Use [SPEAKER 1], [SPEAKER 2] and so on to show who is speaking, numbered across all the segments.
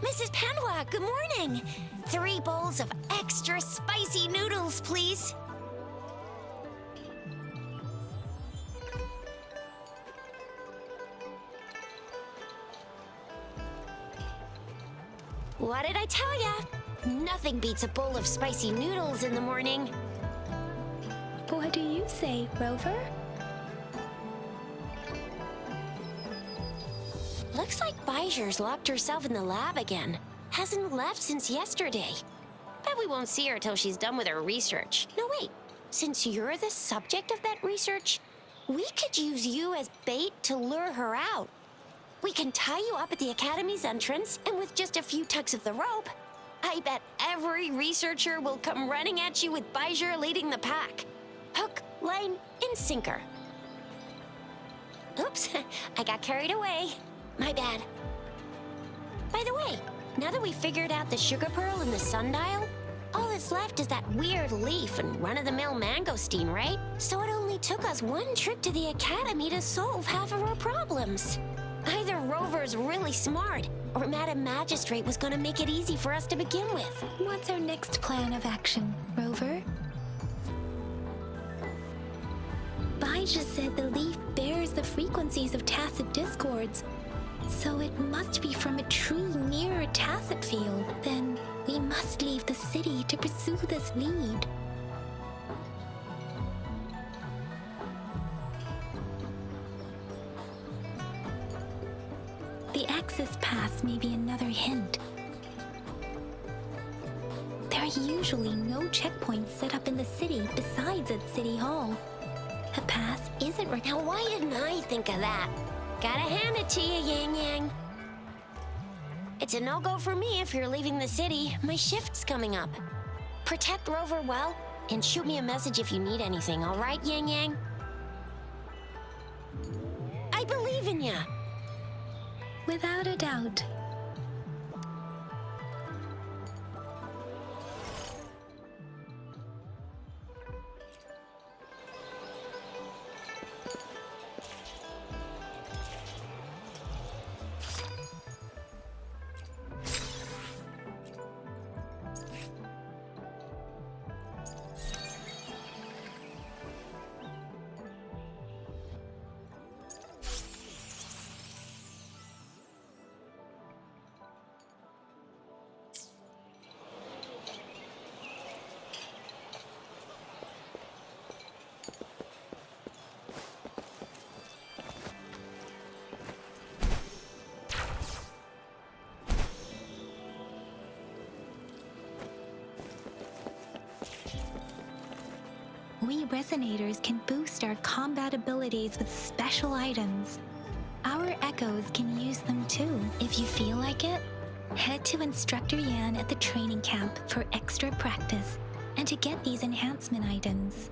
[SPEAKER 1] Mrs. Panwa, good morning. 3 bowls of extra spicy noodles, please. What did I tell ya? Nothing beats a bowl of spicy noodles in the morning.
[SPEAKER 2] What do you say, Rover?
[SPEAKER 1] Looks like Bijur's locked herself in the lab again. Hasn't left since yesterday. Bet we won't see her till she's done with her research. No, wait. Since you're the subject of that research, we could use you as bait to lure her out. We can tie you up at the Academy's entrance, and with just a few tugs of the rope, I bet every researcher will come running at you with Bijur leading the pack. Hook, line, and sinker. Oops, I got carried away. My bad. By the way, now that we've figured out the sugar pearl and the sundial, all that's left is that weird leaf and run-of-the-mill mangosteen, right? So it only took us 1 trip to the Academy to solve half of our problems. Either Rover's really smart, or Madam Magistrate was gonna make it easy for us to begin with.
[SPEAKER 2] What's our next plan of action, Rover? Bijur said the leaf bears the frequencies of tacit discords, so it must be from a tree near a tacit field. Then we must leave the city to pursue this lead. The access pass may be another hint. There are usually no checkpoints set up in the city besides at City Hall. The pass isn't
[SPEAKER 1] Now, why didn't I think of that? Gotta hand it to you, Yang Yang. It's a no-go for me if you're leaving the city. My shift's coming up. Protect Rover well, and shoot me a message if you need anything, all right, Yang Yang? I believe in ya.
[SPEAKER 2] Without a doubt. We resonators can boost our combat abilities with special items. Our echoes can use them too. If you feel like it, head to Instructor Yan at the training camp for extra practice and to get these enhancement items.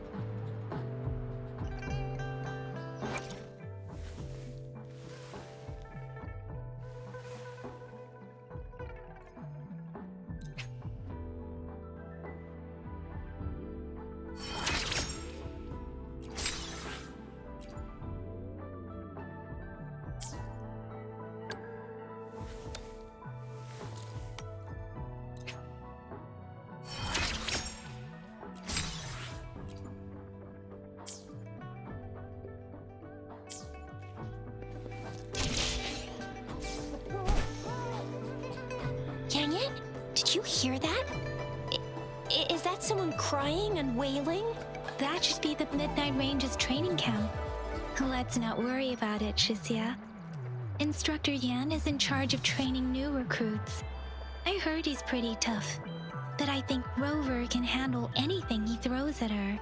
[SPEAKER 1] Yang Yang, did you hear that? Is that someone crying and wailing?
[SPEAKER 2] That should be the Midnight Range's training camp. Let's not worry about it, Shizia. Instructor Yan is in charge of training new recruits. I heard he's pretty tough, but I think Rover can handle anything he throws at her.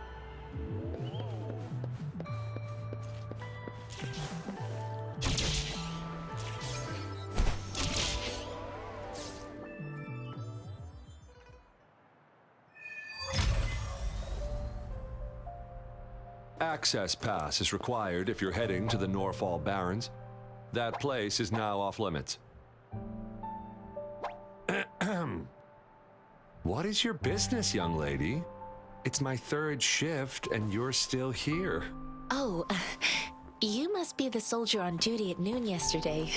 [SPEAKER 3] Access pass is required if you're heading to the Norfall Barrens. That place is now off limits. What is your business, young lady? It's my 3rd shift and you're still here.
[SPEAKER 4] Oh, you must be the soldier on duty at noon yesterday.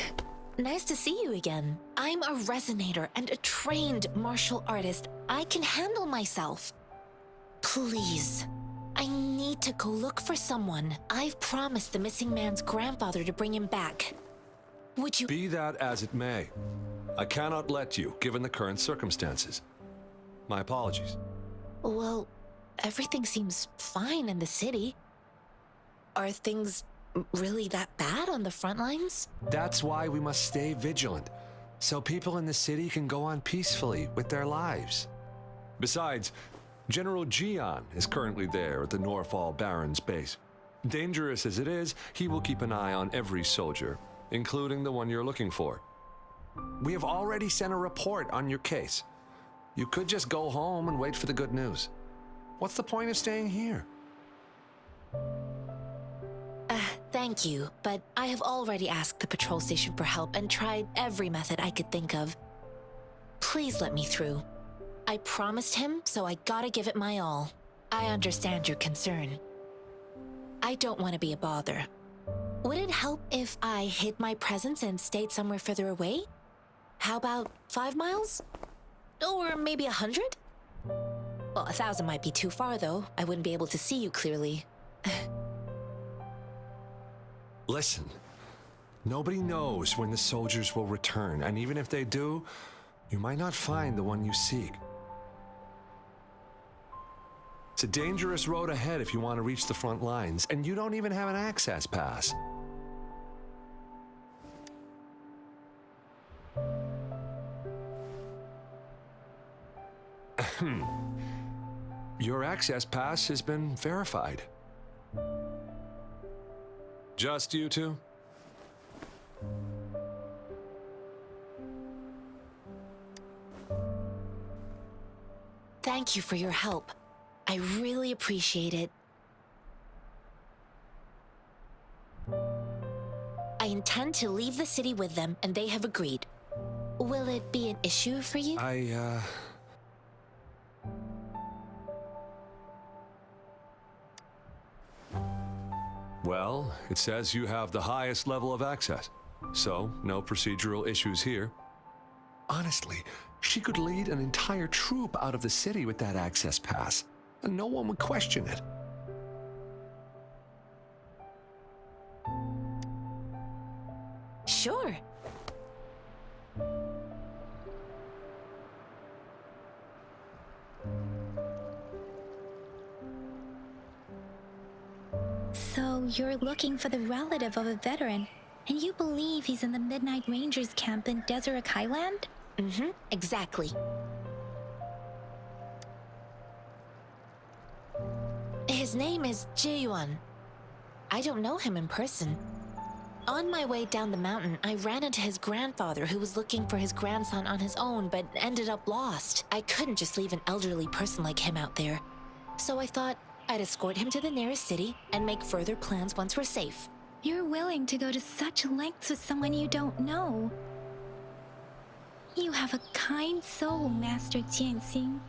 [SPEAKER 4] Nice to see you again. I'm a resonator and a trained martial artist. I can handle myself. Please, I need to go look for someone. I've promised the missing man's grandfather to bring him back. Would you—
[SPEAKER 3] Be that as it may, I cannot let you, given the current circumstances. My apologies.
[SPEAKER 4] Well, everything seems fine in the city. Are things really that bad on the front lines?
[SPEAKER 3] That's why we must stay vigilant, so people in the city can go on peacefully with their lives. Besides, General Jian is currently there at the Norfall Barons base. Dangerous as it is, he will keep an eye on every soldier, including the one you're looking for. We have already sent a report on your case. You could just go home and wait for the good news. What's the point of staying here?
[SPEAKER 4] Thank you, but I have already asked the patrol station for help and tried every method I could think of. Please let me through. I promised him, so I gotta give it my all. I understand your concern. I don't want to be a bother. Would it help if I hid my presence and stayed somewhere further away? How about 5 miles? Or maybe 100? Well, 1,000 might be too far, though. I wouldn't be able to see you clearly.
[SPEAKER 3] Listen, nobody knows when the soldiers will return, and even if they do, you might not find the one you seek. It's a dangerous road ahead if you want to reach the front lines, and you don't even have an access pass. Your access pass has been verified. Just you two?
[SPEAKER 4] Thank you for your help. I really appreciate it. I intend to leave the city with them, and they have agreed. Will it be an issue for you?
[SPEAKER 3] Well, it says you have the highest level of access, so no procedural issues here. Honestly, she could lead an entire troop out of the city with that access pass, and no one would question it.
[SPEAKER 4] Sure.
[SPEAKER 2] So you're looking for the relative of a veteran, and you believe he's in the Midnight Rangers camp in Deseret Highland?
[SPEAKER 4] Mm-hmm, exactly. His name is Jiyuan. I don't know him in person. On my way down the mountain, I ran into his grandfather who was looking for his grandson on his own but ended up lost. I couldn't just leave an elderly person like him out there. So I thought I'd escort him to the nearest city and make further plans once we're safe.
[SPEAKER 2] You're willing to go to such lengths with someone you don't know. You have a kind soul, Master Jianxing.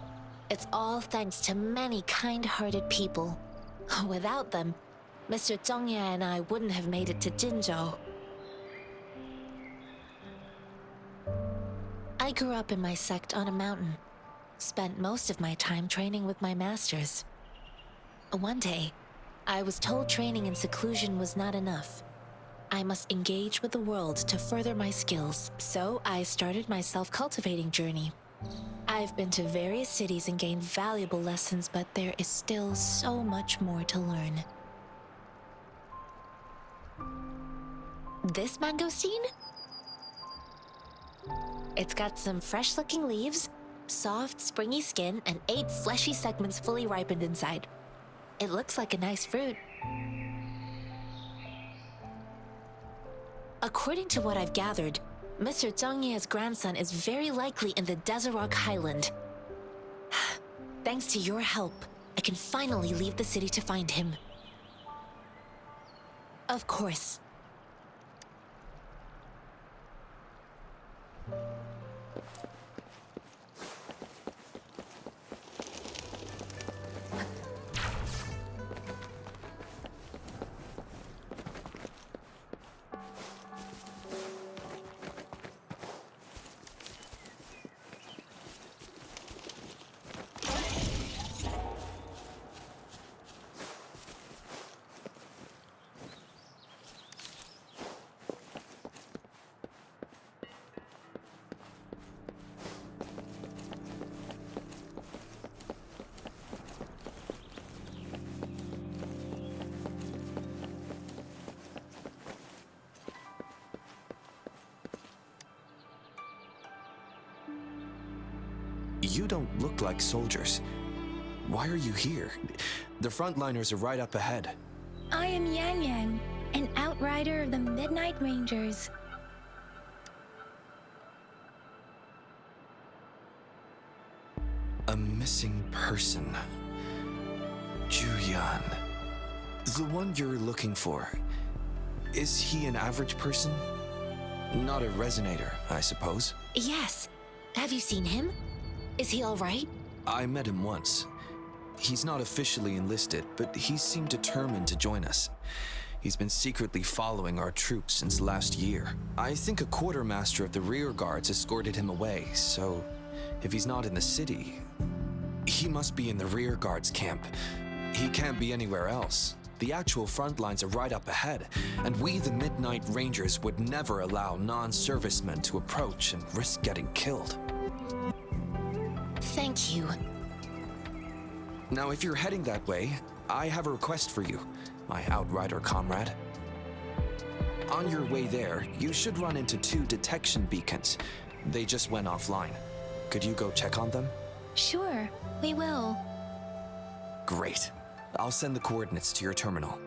[SPEAKER 4] It's all thanks to many kind-hearted people. Without them, Mr. Zhongye and I wouldn't have made it to Jinzhou. I grew up in my sect on a mountain. Spent most of my time training with my masters. One day, I was told training in seclusion was not enough. I must engage with the world to further my skills, so I started my self-cultivating journey. I've been to various cities and gained valuable lessons, but there is still so much more to learn. This mangosteen? It's got some fresh-looking leaves, soft, springy skin, and 8 fleshy segments fully ripened inside. It looks like a nice fruit. According to what I've gathered, Mr. Zhongye's grandson is very likely in the Deseret Highland. Thanks to your help, I can finally leave the city to find him. Of course.
[SPEAKER 5] You don't look like soldiers. Why are you here? The frontliners are right up ahead.
[SPEAKER 2] I am Yang Yang, an outrider of the Midnight Rangers.
[SPEAKER 5] A missing person. Juyan. The one you're looking for. Is he an average person? Not a resonator, I suppose.
[SPEAKER 4] Yes. Have you seen him? Is he all right?
[SPEAKER 5] I met him once. He's not officially enlisted, but he seemed determined to join us. He's been secretly following our troops since last year. I think a quartermaster of the rear guards escorted him away, so if he's not in the city, he must be in the rear guards camp. He can't be anywhere else. The actual front lines are right up ahead, and we, the Midnight Rangers, would never allow non-servicemen to approach and risk getting killed.
[SPEAKER 4] Thank you.
[SPEAKER 5] Now, if you're heading that way, I have a request for you, my outrider comrade. On your way there, you should run into 2 detection beacons. They just went offline. Could you go check on them?
[SPEAKER 2] Sure, we will.
[SPEAKER 5] Great. I'll send the coordinates to your terminal.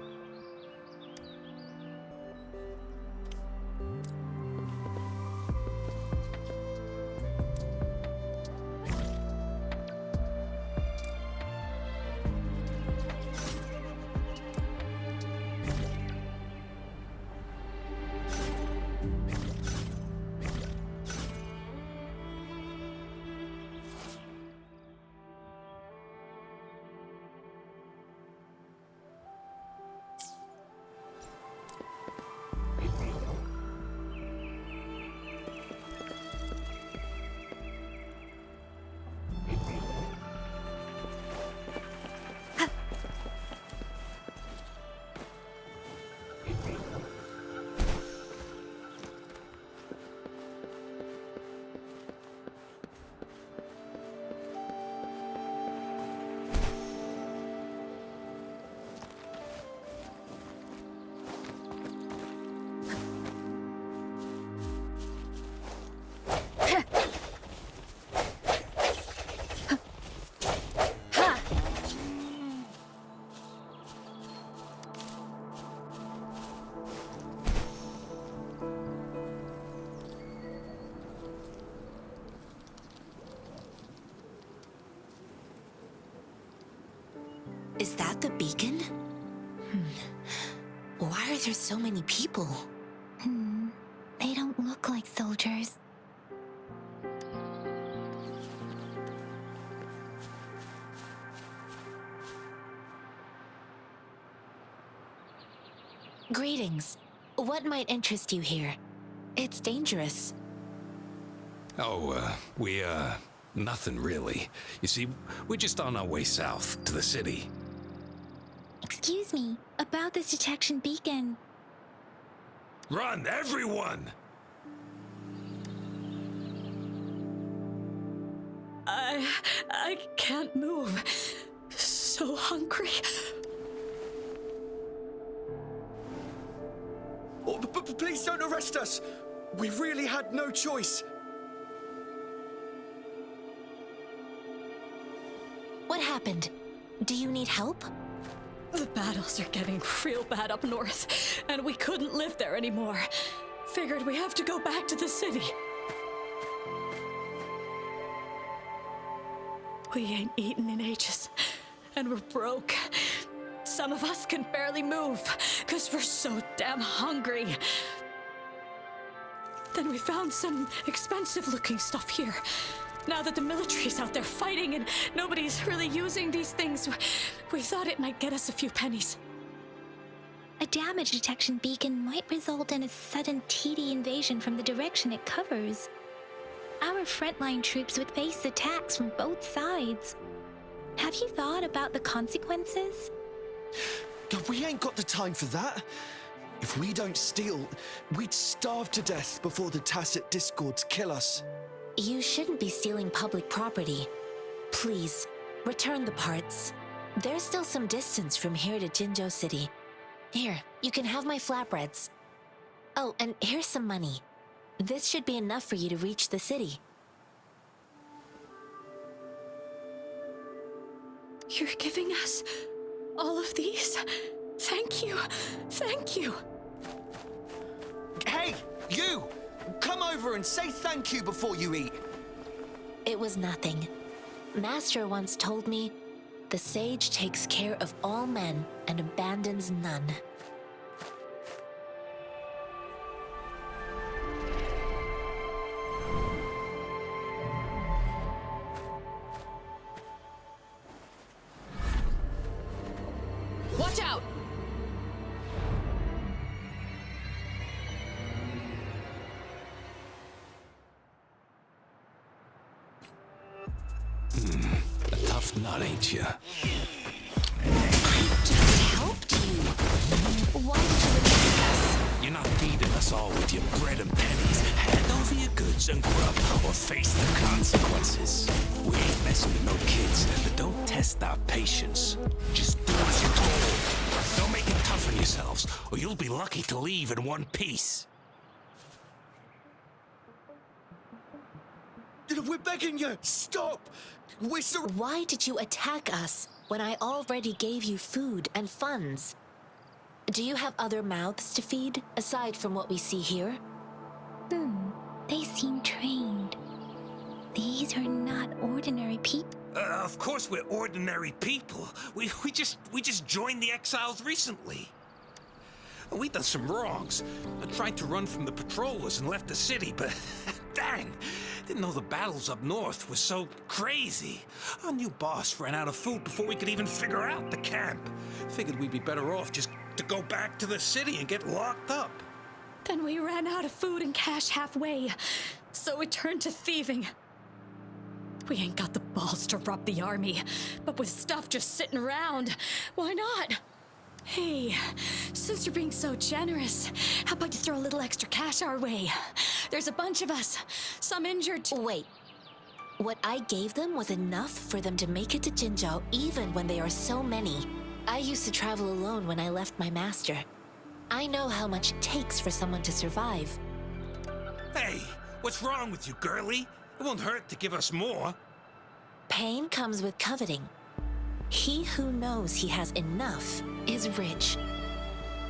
[SPEAKER 4] Is that the beacon? Why are there so many people?
[SPEAKER 2] They don't look like soldiers.
[SPEAKER 4] Greetings. What might interest you here? It's dangerous.
[SPEAKER 6] Oh, nothing really. You see, we're just on our way south to the city.
[SPEAKER 2] Excuse me, about this detection beacon.
[SPEAKER 6] Run, everyone!
[SPEAKER 7] I can't move. So hungry.
[SPEAKER 5] Oh, please don't arrest us! We really had no choice.
[SPEAKER 4] What happened? Do you need help?
[SPEAKER 7] The battles are getting real bad up north, and we couldn't live there anymore. Figured we have to go back to the city. We ain't eaten in ages, and we're broke. Some of us can barely move, because we're so damn hungry. Then we found some expensive-looking stuff here. Now that the military's out there fighting and nobody's really using these things, we thought it might get us a few pennies.
[SPEAKER 2] A damage detection beacon might result in a sudden TD invasion from the direction it covers. Our frontline troops would face attacks from both sides. Have you thought about the consequences?
[SPEAKER 5] We ain't got the time for that. If we don't steal, we'd starve to death before the tacit discords kill us.
[SPEAKER 4] You shouldn't be stealing public property. Please, return the parts. There's still some distance from here to Jinzhou City. Here, you can have my flatbreads. Oh, and here's some money. This should be enough for you to reach the city.
[SPEAKER 7] You're giving us all of these? Thank you. Thank you.
[SPEAKER 5] Hey, you! Come over and say thank you before you eat.
[SPEAKER 4] It was nothing. Master once told me, the sage takes care of all men and abandons none.
[SPEAKER 7] Watch out!
[SPEAKER 6] A tough nut, ain't ya?
[SPEAKER 1] Just helped you. Why did you attack us?
[SPEAKER 6] You're not feeding us all with your bread and pennies. Hand over your goods and grub, or face the consequences. We ain't messing with no kids, but don't test our patience. Just do as you're told. Don't make it tough on yourselves, or you'll be lucky to leave in one piece.
[SPEAKER 5] We're begging you, stop!
[SPEAKER 4] Why did you attack us when I already gave you food and funds? Do you have other mouths to feed, aside from what we see here?
[SPEAKER 2] They seem trained. These are not ordinary people.
[SPEAKER 6] Of course we're ordinary people. We just joined the exiles recently. We done some wrongs. I tried to run from the patrollers and left the city, but dang, didn't know the battles up north were so crazy. Our new boss ran out of food before we could even figure out the camp. Figured we'd be better off just to go back to the city and get locked up.
[SPEAKER 7] Then we ran out of food and cash halfway, so we turned to thieving. We ain't got the balls to rob the army, but with stuff just sitting around, why not? Hey, since you're being so generous, how about you throw a little extra cash our way? There's a bunch of us, some injured.
[SPEAKER 4] Wait. What I gave them was enough for them to make it to Jinzhou even when they are so many. I used to travel alone when I left my master. I know how much it takes for someone to survive.
[SPEAKER 6] Hey, what's wrong with you, girlie? It won't hurt to give us more.
[SPEAKER 4] Pain comes with coveting. He who knows he has enough is rich.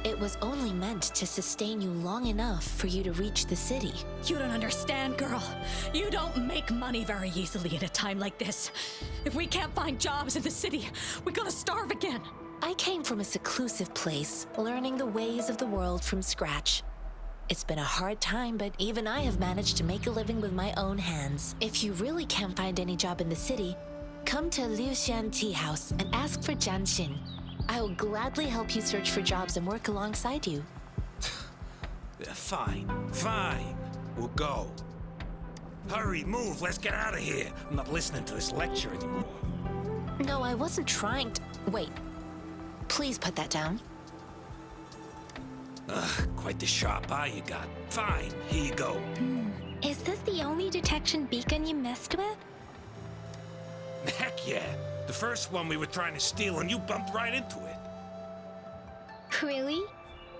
[SPEAKER 4] It was only meant to sustain you long enough for you to reach the city.
[SPEAKER 7] You don't understand, girl. You don't make money very easily in a time like this. If we can't find jobs in the city, we're gonna starve again.
[SPEAKER 4] I came from a seclusive place, learning the ways of the world from scratch. It's been a hard time, but even I have managed to make a living with my own hands. If you really can't find any job in the city, come to Liuxian Tea House and ask for Jian Xin. I will gladly help you search for jobs and work alongside you.
[SPEAKER 6] Yeah, fine. We'll go. Hurry, move, let's get out of here. I'm not listening to this lecture anymore.
[SPEAKER 4] No, I wasn't trying to... Wait. Please put that down.
[SPEAKER 6] Quite the sharp eye you got. Fine, here you go.
[SPEAKER 2] Is this the only detection beacon you messed with?
[SPEAKER 6] Heck yeah. The first one we were trying to steal and you bumped right into it.
[SPEAKER 2] Really?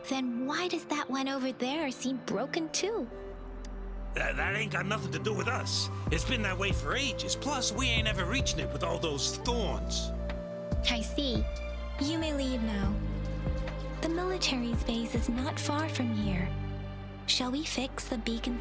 [SPEAKER 2] Then why does that one over there seem broken too?
[SPEAKER 6] That ain't got nothing to do with us. It's been that way for ages. Plus, we ain't ever reaching it with all those thorns.
[SPEAKER 2] I see. You may leave now. The military's base is not far from here. Shall we fix the beacon?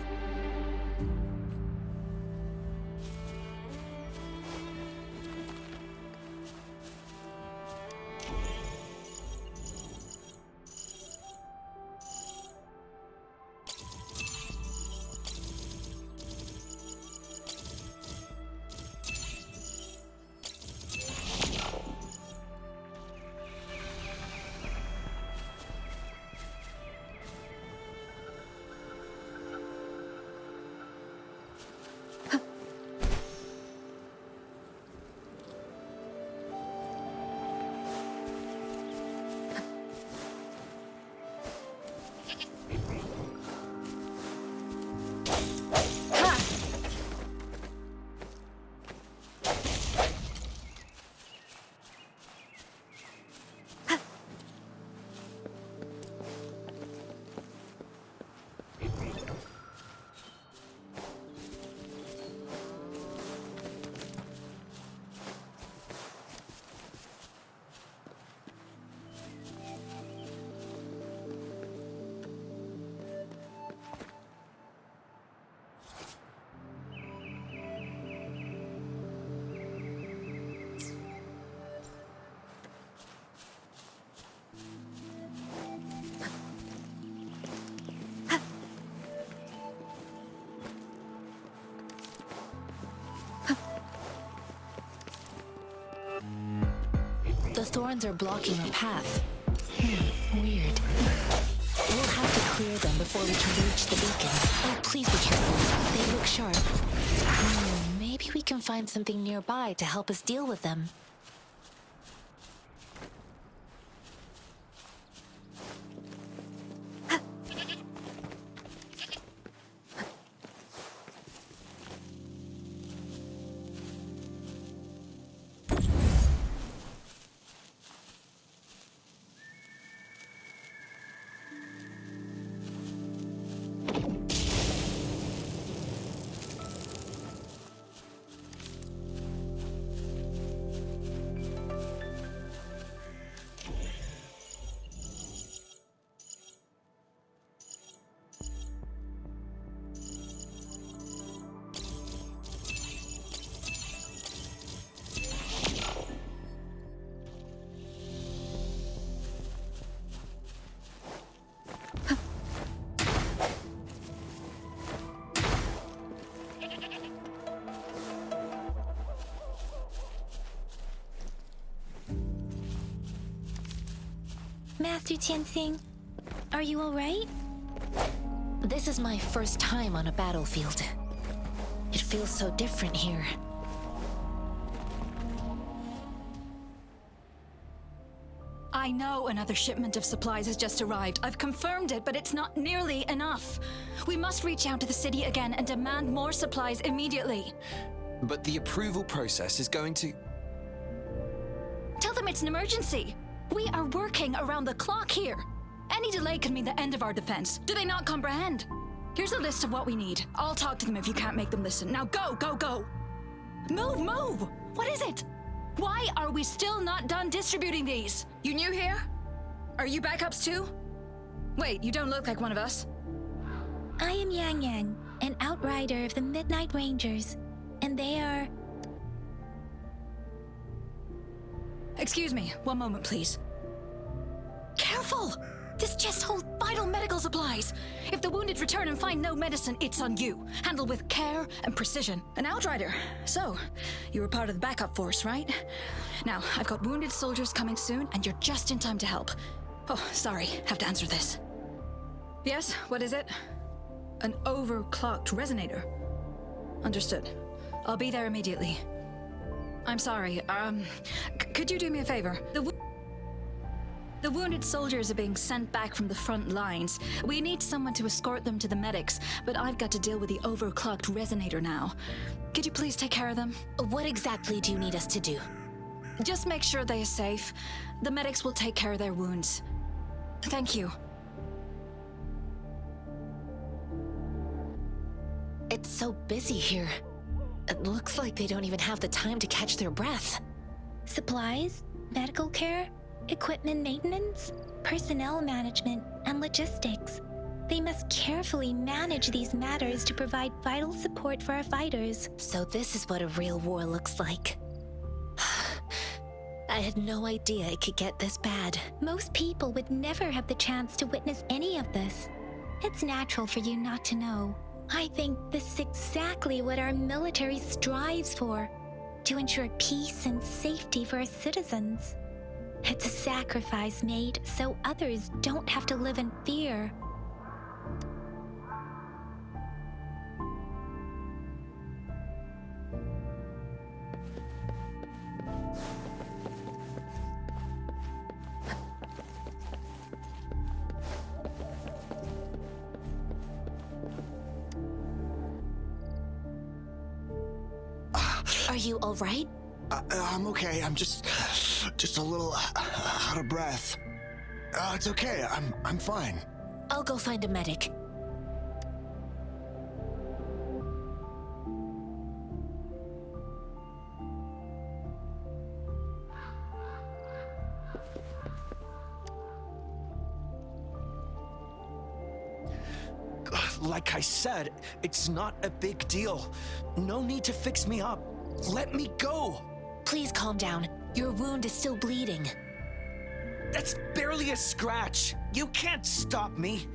[SPEAKER 4] thorns are blocking our path. Weird. We'll have to clear them before we can reach the beacon. Oh, please be careful. They look sharp. Maybe we can find something nearby to help us deal with them.
[SPEAKER 2] Master Tianxing, are you alright?
[SPEAKER 4] This is my first time on a battlefield. It feels so different here.
[SPEAKER 7] I know another shipment of supplies has just arrived. I've confirmed it, but it's not nearly enough. We must reach out to the city again and demand more supplies immediately.
[SPEAKER 5] But the approval process is going to...
[SPEAKER 7] Tell them it's an emergency. We are working around the clock here. Any delay could mean the end of our defense. Do they not comprehend? Here's a list of what we need. I'll talk to them if you can't make them listen. Now go, go, go! Move, move! What is it? Why are we still not done distributing these? You new here? Are you backups too? Wait, you don't look like one of us.
[SPEAKER 2] I am Yang Yang, an outrider of the Midnight Rangers, and they are...
[SPEAKER 7] Excuse me, one moment, please. Careful! This chest holds vital medical supplies. If the wounded return and find no medicine, it's on you. Handle with care and precision. An outrider. So, you were part of the backup force, right? Now, I've got wounded soldiers coming soon, and you're just in time to help. Oh, sorry, have to answer this. Yes, what is it? An overclocked resonator. Understood. I'll be there immediately. I'm sorry, could you do me a favor? The wounded soldiers are being sent back from the front lines. We need someone to escort them to the medics, but I've got to deal with the overclocked resonator now. Could you please take care of them?
[SPEAKER 4] What exactly do you need us to do?
[SPEAKER 7] Just make sure they are safe. The medics will take care of their wounds. Thank you.
[SPEAKER 4] It's so busy here. It looks like they don't even have the time to catch their breath.
[SPEAKER 2] Supplies, medical care, equipment maintenance, personnel management, and logistics. They must carefully manage these matters to provide vital support for our fighters.
[SPEAKER 4] So this is what a real war looks like. I had no idea it could get this bad.
[SPEAKER 2] Most people would never have the chance to witness any of this. It's natural for you not to know. I think this is exactly what our military strives for, to ensure peace and safety for our citizens. It's a sacrifice made so others don't have to live in fear.
[SPEAKER 4] Are you all right?
[SPEAKER 8] I'm okay. I'm just a little out of breath. It's okay. I'm fine.
[SPEAKER 4] I'll go find a medic.
[SPEAKER 9] Like I said, it's not a big deal. No need to fix me up. Let me go.
[SPEAKER 4] Please calm down. Your wound is still bleeding.
[SPEAKER 9] That's barely a scratch. You can't stop me.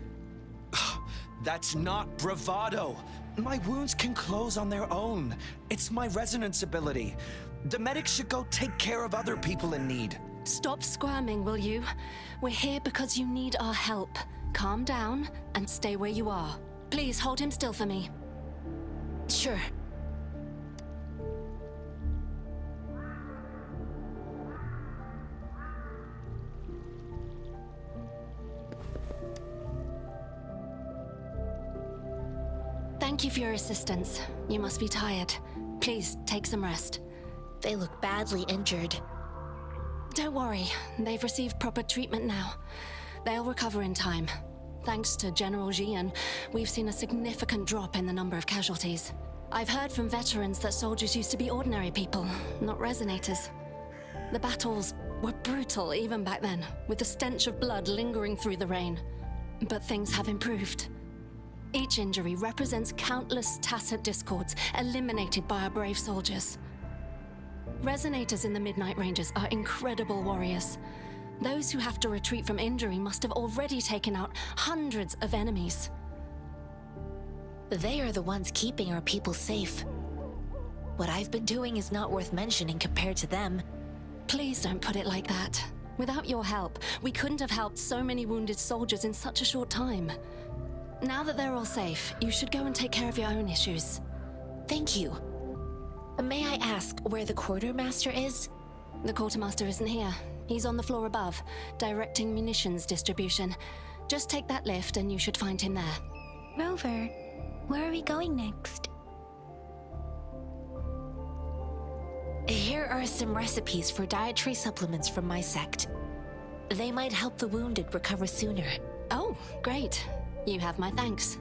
[SPEAKER 9] That's not bravado. My wounds can close on their own. It's my resonance ability. The medics should go take care of other people in need.
[SPEAKER 10] Stop squirming, will you? We're here because you need our help. Calm down and stay where you are. Please hold him still for me.
[SPEAKER 4] Sure.
[SPEAKER 10] Thank you for your assistance. You must be tired. Please take some rest.
[SPEAKER 4] They look badly injured.
[SPEAKER 10] Don't worry, they've received proper treatment now. They'll recover in time. Thanks to General Jian, we've seen a significant drop in the number of casualties. I've heard from veterans that soldiers used to be ordinary people, not resonators. The battles were brutal even back then, with the stench of blood lingering through the rain. But things have improved. Each injury represents countless tacit discords eliminated by our brave soldiers. Resonators in the Midnight Rangers are incredible warriors. Those who have to retreat from injury must have already taken out hundreds of enemies.
[SPEAKER 4] They are the ones keeping our people safe. What I've been doing is not worth mentioning compared to them.
[SPEAKER 10] Please don't put it like that. Without your help, we couldn't have helped so many wounded soldiers in such a short time. Now that they're all safe, you should go and take care of your own issues.
[SPEAKER 4] Thank you. May I ask where the quartermaster is?
[SPEAKER 10] The quartermaster isn't here. He's on the floor above, directing munitions distribution. Just take that lift and you should find him there.
[SPEAKER 2] Rover, where are we going next?
[SPEAKER 4] Here are some recipes for dietary supplements from my sect. They might help the wounded recover sooner.
[SPEAKER 10] Oh, great. You have my thanks.